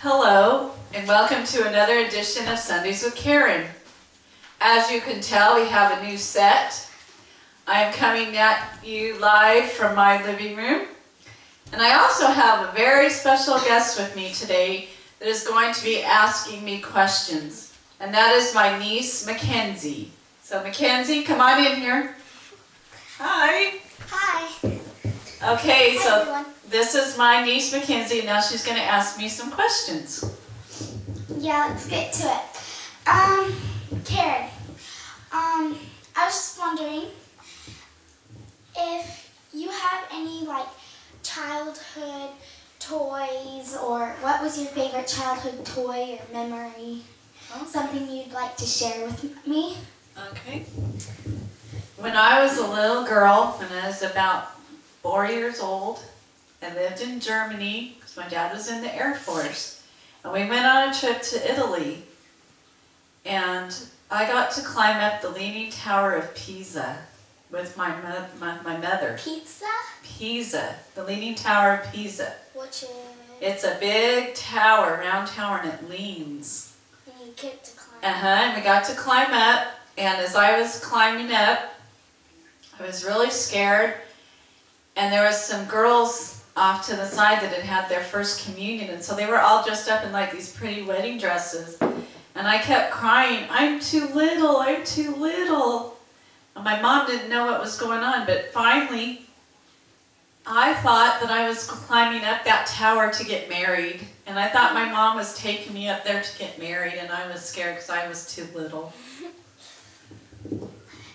Hello, and welcome to another edition of Sundays with Karen. As you can tell, we have a new set. I am coming at you live from my living room. And I also have a very special guest with me today that is going to be asking me questions. And that is my niece, McKenzie. So McKenzie, come on in here. Hi. Hi. Okay, Hi, so everyone. This is my niece, McKenzie, and now she's going to ask me some questions. Yeah, let's get to it. Karen, I was just wondering if you have any, childhood toys, or what was your favorite childhood toy or memory? Okay. Something you'd like to share with me? Okay. When I was a little girl, when I was about 4 years old, I lived in Germany because my dad was in the Air Force. And we went on a trip to Italy. And I got to climb up the Leaning Tower of Pisa with my mother. Pizza? Pisa, the Leaning Tower of Pisa. Which is? It's a big tower, round tower, and it leans. And you get to climb. And we got to climb up. And as I was climbing up, I was really scared. And there was some girls off to the side that had had their first communion, and so they were all dressed up in these pretty wedding dresses. And I kept crying, "I'm too little, I'm too little." And my mom didn't know what was going on, but finally, I thought that I was climbing up that tower to get married. And I thought my mom was taking me up there to get married, and I was scared because I was too little.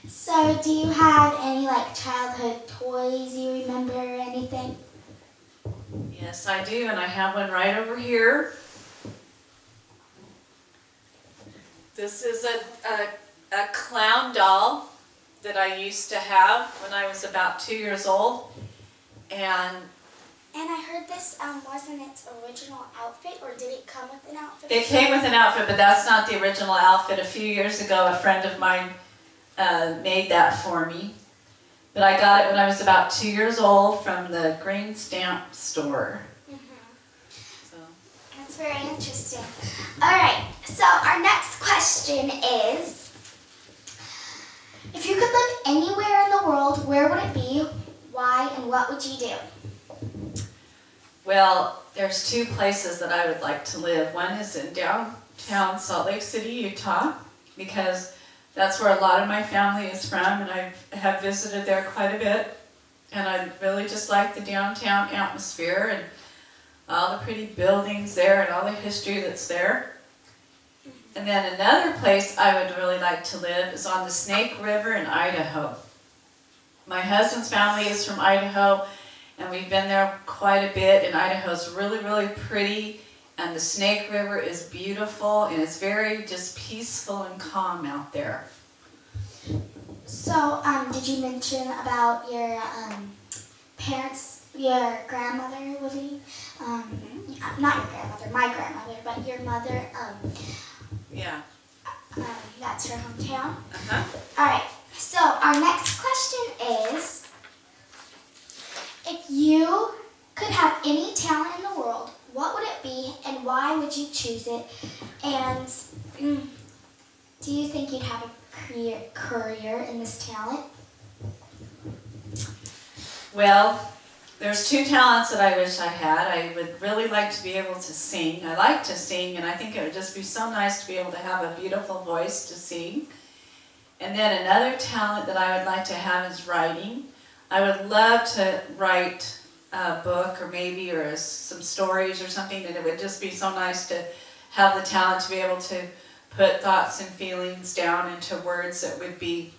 So, do you have any, childhood toys you remember or anything? Yes, I do, and I have one right over here. This is a clown doll that I used to have when I was about 2 years old. And I heard this wasn't its original outfit, or did it come with an outfit? it came with an outfit, but that's not the original outfit. A few years ago, a friend of mine made that for me. But I got it when I was about 2 years old from the Green Stamp store. So. That's very interesting. All right, so our next question is, if you could live anywhere in the world, where would it be, why, and what would you do? Well, there's two places that I would like to live. One is in downtown Salt Lake City, Utah, because that's where a lot of my family is from, and I have visited there quite a bit. And I really just like the downtown atmosphere and all the pretty buildings there and all the history that's there. And then another place I would really like to live is on the Snake River in Idaho. My husband's family is from Idaho, and we've been there quite a bit, and Idaho's really, really pretty. And the Snake River is beautiful, and it's very just peaceful and calm out there. So, did you mention about your parents, your grandmother, was he? Not your grandmother, my grandmother, but your mother. Yeah. That's her hometown. Uh-huh. All right. So our next question is, if you could have any talent in the world, what would it be, and why would you choose it? And do you think you'd have a career in this talent? Well, there's two talents that I wish I had. I would really like to be able to sing. I like to sing, and I think it would just be so nice to be able to have a beautiful voice to sing. And then another talent that I would like to have is writing. I would love to write a book or some stories or something, and it would just be so nice to have the talent to be able to put thoughts and feelings down into words that would be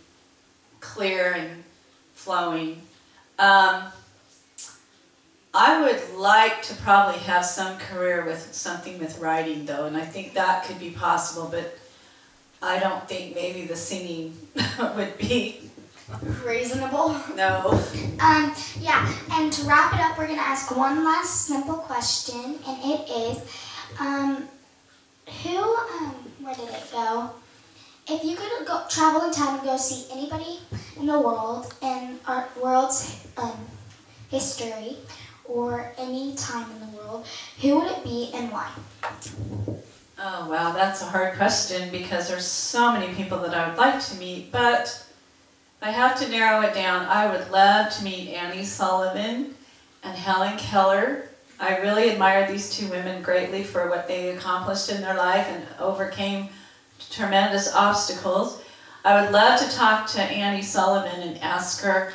clear and flowing. I would like to probably have some career with something with writing, though, and I think that could be possible, but I don't think maybe the singing would be reasonable. No. Yeah, and to wrap it up, we're going to ask one last simple question, and it is, where did it go? If you could travel in time and go see anybody in the world, in our world's history, or any time in the world, who would it be and why? Oh, wow, that's a hard question because there's so many people that I would like to meet, but if I have to narrow it down, I would love to meet Annie Sullivan and Helen Keller. I really admire these two women greatly for what they accomplished in their life and overcame tremendous obstacles. I would love to talk to Annie Sullivan and ask her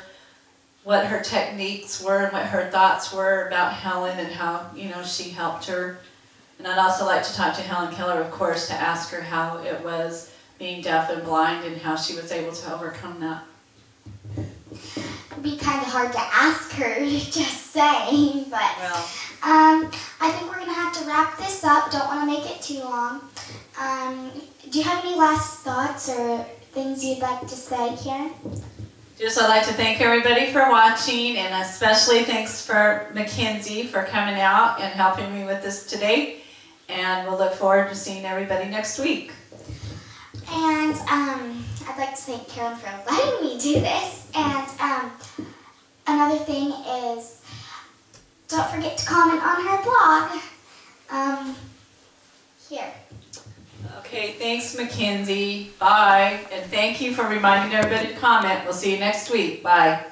what her techniques were and what her thoughts were about Helen and how, she helped her. And I'd also like to talk to Helen Keller, of course, to ask her how it was being deaf and blind and how she was able to overcome that. It'd be kind of hard to ask her, just saying, but Well, I think we're going to have to wrap this up. Don't want to make it too long. Do you have any last thoughts or things you'd like to say, Karen? just I'd like to thank everybody for watching, and especially thanks for McKenzie for coming out and helping me with this today. And we'll look forward to seeing everybody next week. And I'd like to thank Karen for letting me do this. And another thing is, don't forget to comment on her blog. Here. Okay, thanks McKenzie. Bye. And thank you for reminding everybody to comment. We'll see you next week. Bye.